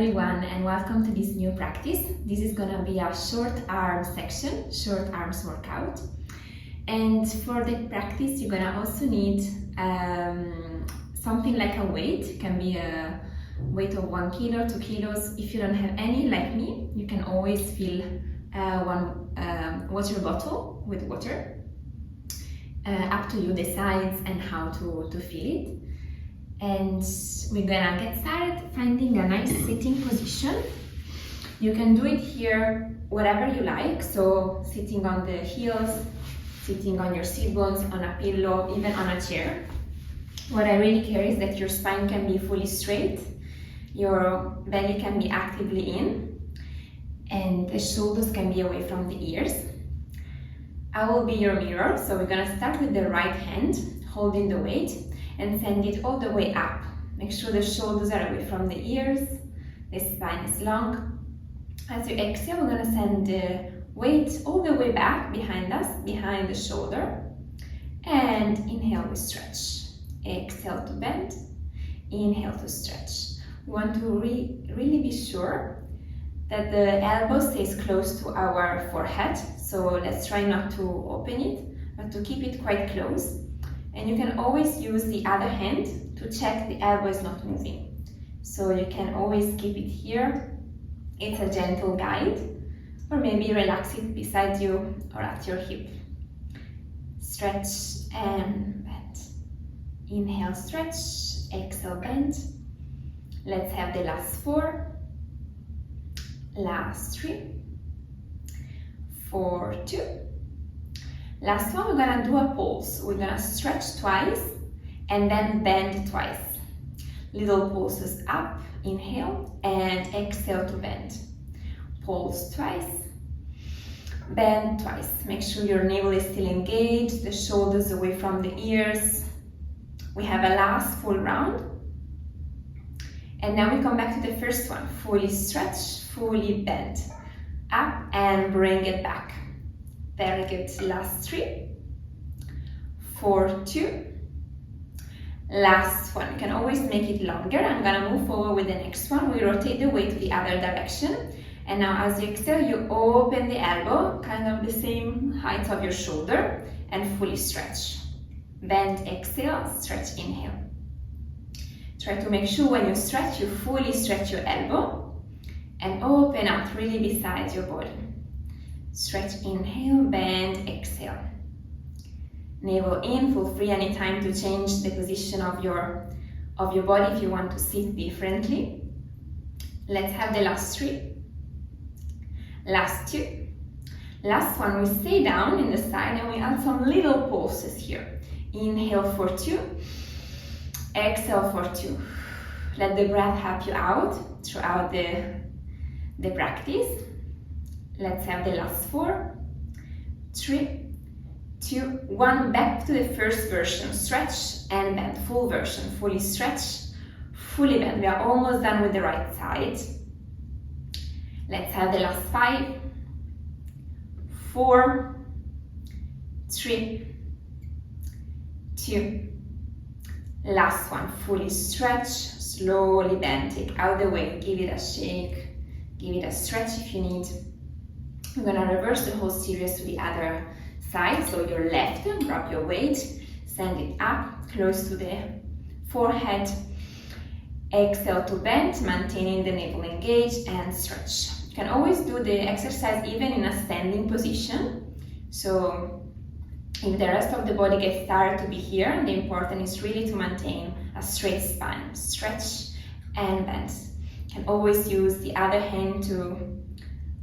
everyone, and welcome to this new practice. This is gonna be a short arm section, short arms workout. And for the practice, you're gonna also need something like a weight. It can be a weight of 1 kilo, 2 kilos. If you don't have any, like me, you can always fill one water bottle with water. Up to you, the size and how to fill it. And we're gonna get started finding a nice sitting position. You can do it here whatever you like, so sitting on the heels, sitting on your seat bones, on a pillow, even on a chair. What I really care is that your spine can be fully straight, your belly can be actively in, and the shoulders can be away from the ears. I will be your mirror, so we're gonna start with the right hand, holding the weight, and send it all the way up. Make sure the shoulders are away from the ears, the spine is long. As you exhale, we're going to send the weight all the way back behind us, behind the shoulder. And inhale, we stretch. Exhale to bend, inhale to stretch. We want to really be sure that the elbow stays close to our forehead. So let's try not to open it, but to keep it quite close. And you can always use the other hand to check the elbow is not moving. So you can always keep it here. It's a gentle guide, or maybe relax it beside you or at your hip. Stretch and bend. Inhale, stretch, exhale, bend. Let's have the last 4, last 3, 4, 2. Last one, we're gonna do a pulse. We're gonna stretch twice and then bend twice. Little pulses up, inhale, and exhale to bend. Pulse twice, bend twice. Make sure your navel is still engaged, the shoulders away from the ears. We have a last full round. And now we come back to the first one. Fully stretch, fully bend. Up and bring it back. Very good. Last 3, 4, 2. Last one. You can always make it longer. I'm gonna move forward with the next one. We rotate the weight to the other direction. And now as you exhale, you open the elbow, kind of the same height of your shoulder, and fully stretch. Bend, exhale, stretch, inhale. Try to make sure when you stretch, you fully stretch your elbow and open out really beside your body. Stretch, inhale, bend, exhale. Navel in, feel free anytime to change the position of your body if you want to sit differently. Let's have the last 3. Last 2. Last one, we stay down in the side and we add some little pulses here. Inhale for 2, exhale for 2. Let the breath help you out throughout the practice. Let's have the last 4, 3, 2, 1. Back to the first version. Stretch and bend. Full version. Fully stretch, fully bend. We are almost done with the right side. Let's have the last 5, 4, 3, 2. Last one. Fully stretch, slowly bend. Take out the weight. Give it a shake. Give it a stretch if you need. We're going to reverse the whole series to the other side. So your left, drop your weight, send it up, close to the forehead. Exhale to bend, maintaining the navel engaged, and stretch. You can always do the exercise even in a standing position. So if the rest of the body gets tired to be here, the important is really to maintain a straight spine. Stretch and bend. You can always use the other hand to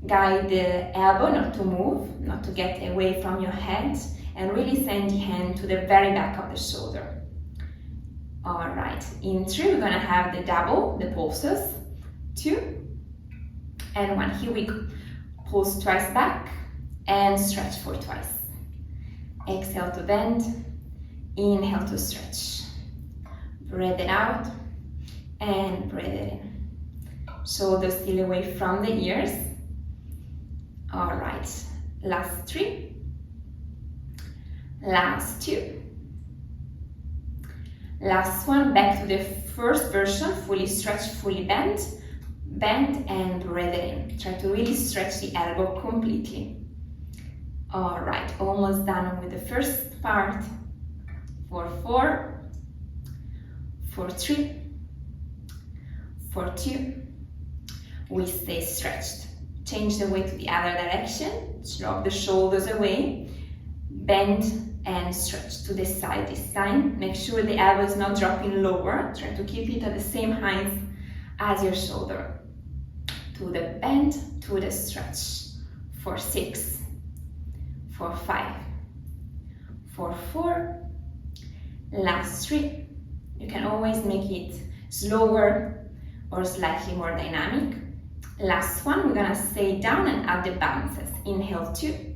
guide the elbow not to move, not to get away from your head, and really send the hand to the very back of the shoulder. All right, in 3, we're gonna have the double, the pulses, 2 and 1. Here we go. Pulse twice back and stretch for twice. Exhale to bend, inhale to stretch. Breathe it out and breathe it in. Shoulders still away from the ears. All right, last 3, last 2, last one. Back to the first version, fully stretch, fully bend, bend and breathe it in. Try to really stretch the elbow completely. All right, almost done with the first part. For 4, for 3, for 2. We stay stretched. Change the weight to the other direction. Drop the shoulders away. Bend and stretch to the side this time. Make sure the elbow is not dropping lower. Try to keep it at the same height as your shoulder. To the bend, to the stretch. For 6, for 5, for 4, last 3. You can always make it slower or slightly more dynamic. Last one, we're gonna stay down and add the bounces. Inhale 2,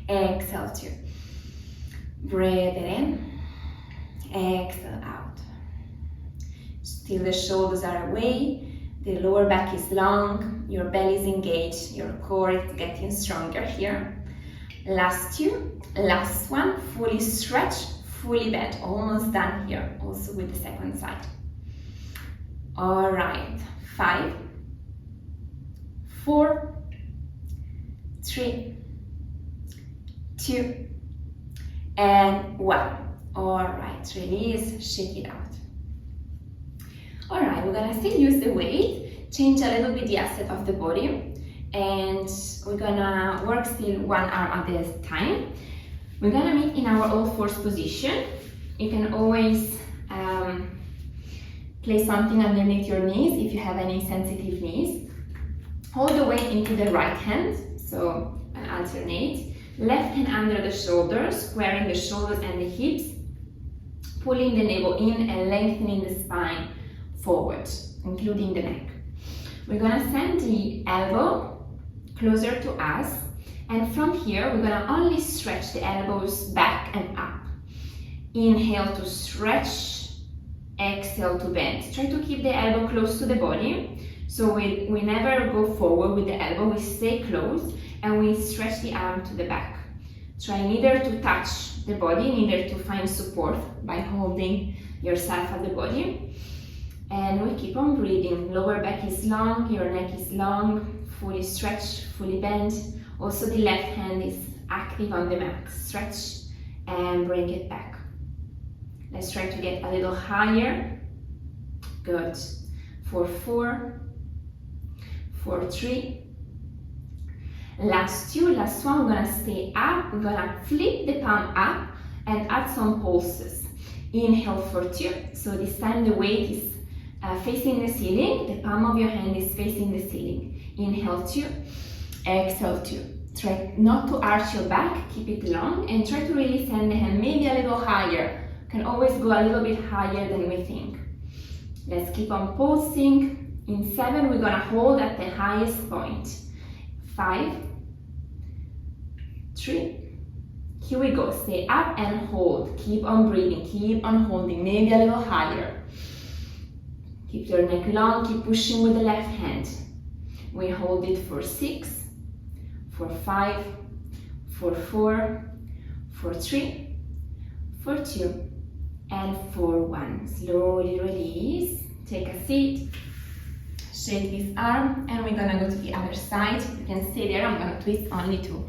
exhale 2. Breathe it in, exhale out. Still the shoulders are away, the lower back is long, your belly is engaged, your core is getting stronger here. Last 2, last one, fully stretch, fully bend, almost done here, also with the second side. All right, 5, 4, 3, 2, and 1. All right, release, shake it out. All right, we're gonna still use the weight, change a little bit the asset of the body, and we're gonna work still one arm at a time. We're gonna meet in our all fours position. You can always place something underneath your knees if you have any sensitive knees. Hold the weight into the right hand, so alternate. Left hand under the shoulders, squaring the shoulders and the hips, pulling the navel in and lengthening the spine forward, including the neck. We're gonna send the elbow closer to us, and from here we're gonna only stretch the elbows back and up. Inhale to stretch, exhale to bend. Try to keep the elbow close to the body, so we never go forward with the elbow, we stay close and we stretch the arm to the back. Try neither to touch the body, neither to find support by holding yourself at the body. And we keep on breathing. Lower back is long, your neck is long, fully stretch, fully bend. Also the left hand is active on the mat. Stretch and bring it back. Let's try to get a little higher. Good. For 4, for 3. Last 2, last one, we're gonna stay up. We're gonna flip the palm up and add some pulses. Inhale for 2. So this time the weight is facing the ceiling. The palm of your hand is facing the ceiling. Inhale 2, exhale 2. Try not to arch your back, keep it long, and try to really send the hand maybe a little higher. Can always go a little bit higher than we think. Let's keep on pulsing. In 7, we're gonna hold at the highest point. 5, 3, here we go. Stay up and hold. Keep on breathing, keep on holding, maybe a little higher. Keep your neck long, keep pushing with the left hand. We hold it for 6, for 5, for 4, for 3, for 2, and for 1. Slowly release, take a seat, shake this arm, and we're gonna go to the other side. You can stay there, I'm gonna twist only to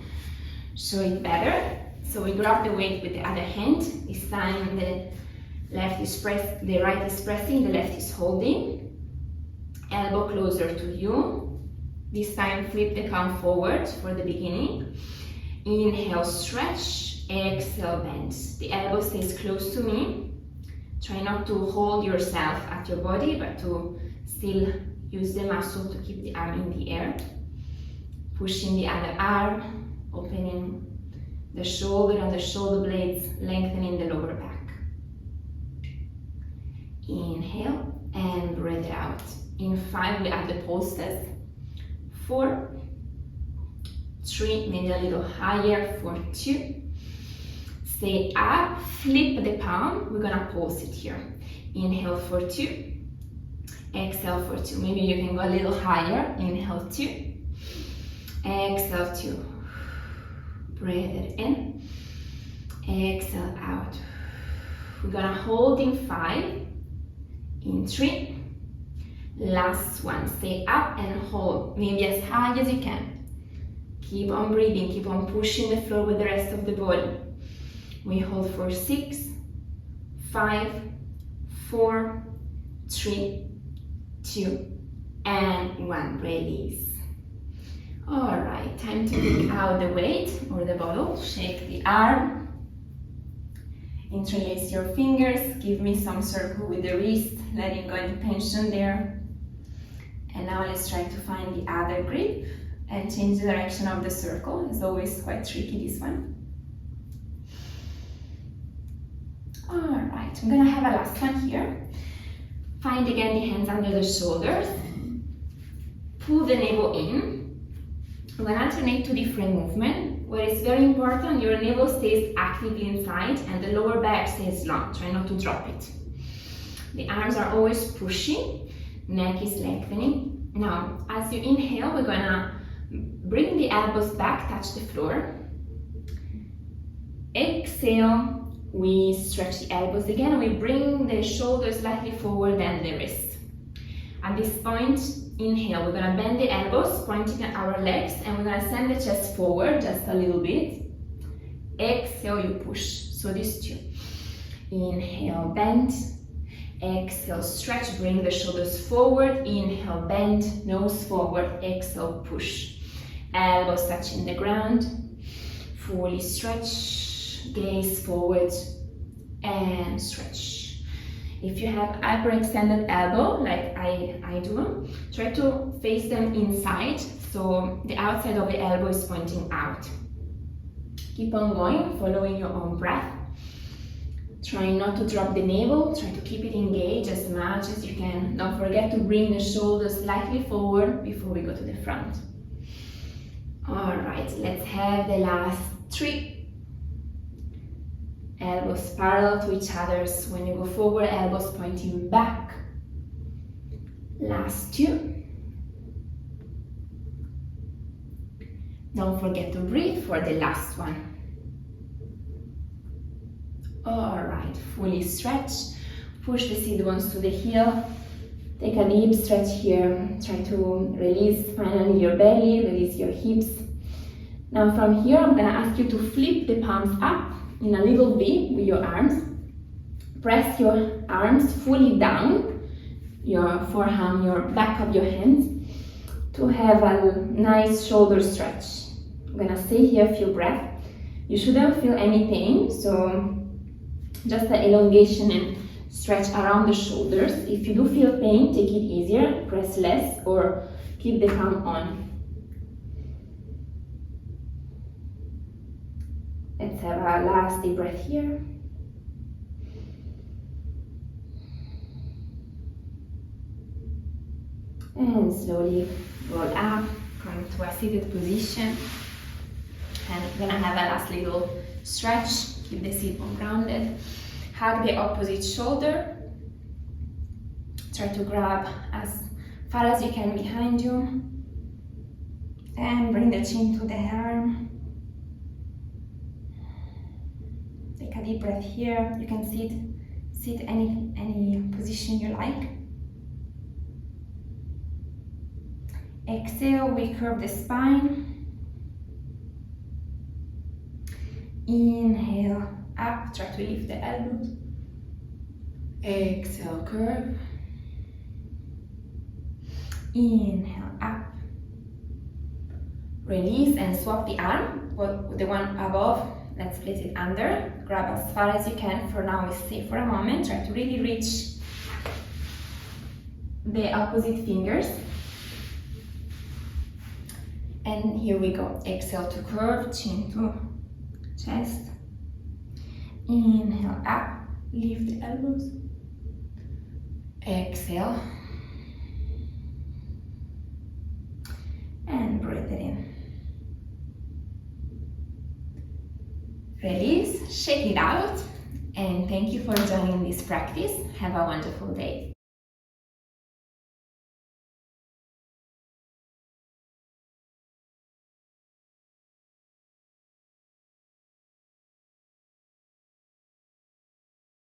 show it better. So we grab the weight with the other hand. This time the right is pressing, the left is holding. Elbow closer to you. This time flip the palm forward for the beginning. Inhale, stretch, exhale, bend. The elbow stays close to me. Try not to hold yourself at your body, but to still use the muscle to keep the arm in the air. Pushing the other arm, opening the shoulder and the shoulder blades, lengthening the lower back. Inhale and breathe it out. In 5, we add the pulses. 4, 3, maybe a little higher for 2. Stay up, flip the palm, we're gonna pulse it here. Inhale for 2, exhale for 2. Maybe you can go a little higher. Inhale 2, exhale 2. Breathe it in, exhale out. We're gonna hold in 5, in 3, Last one, stay up and hold, maybe as high as you can. Keep on breathing, keep on pushing the floor with the rest of the body. We hold for 6, 5, 4, 3, 2, and 1, release. Alright, time to take out the weight or the bottle, shake the arm, interlace your fingers, give me some circle with the wrist, letting go any tension there. And now let's try to find the other grip and change the direction of the circle. It's always quite tricky, this one. Alright, I'm gonna have a last one here. Find again the hands under the shoulders. Pull the navel in. We're going to alternate two different movements. Where it's very important, your navel stays actively inside and the lower back stays long. Try not to drop it. The arms are always pushing, neck is lengthening. Now, as you inhale, we're going to bring the elbows back, touch the floor. Exhale, we stretch the elbows again and we bring the shoulders slightly forward and the wrist. At this point, inhale, we're going to bend the elbows, pointing at our legs, and we're going to send the chest forward just a little bit. Exhale, you push. So these two. Inhale, bend. Exhale, stretch, bring the shoulders forward. Inhale, bend, nose forward. Exhale, push. Elbows touching the ground. Fully stretch, gaze forward, and stretch. If you have hyperextended elbow, like I do, try to face them inside, so the outside of the elbow is pointing out. Keep on going, following your own breath. Try not to drop the navel, try to keep it engaged as much as you can. Don't forget to bring the shoulders slightly forward before we go to the front. Alright, let's have the last 3. Elbows parallel to each other. When you go forward, elbows pointing back. Last 2. Don't forget to breathe for the last one. Alright, fully stretch. Push the seat bones to the heel. Take a deep stretch here. Try to release finally your belly, release your hips. Now from here, I'm going to ask you to flip the palms up in a little V with your arms. Press your arms fully down, your forearm, your back of your hands, to have a nice shoulder stretch. I'm gonna stay here a few breaths. You shouldn't feel any pain, so just the elongation and stretch around the shoulders. If you do feel pain, take it easier, press less, or keep the palm on. Let's have a last deep breath here. And slowly roll up, come to a seated position. And we're gonna have a last little stretch. Keep the sit bone grounded. Hug the opposite shoulder. Try to grab as far as you can behind you. And bring the chin to the arm. Take a deep breath here. You can sit any position you like. Exhale, we curve the spine. Inhale, up, try to lift the elbows. Exhale, curve. Inhale, up. Release and swap the arm, the one above. Let's place it under. Grab as far as you can. For now, we stay for a moment. Try to really reach the opposite fingers. And here we go. Exhale to curve, chin to chest. Inhale, up. Lift the elbows. Exhale. And breathe it in. Release, shake it out, and thank you for joining this practice. Have a wonderful day.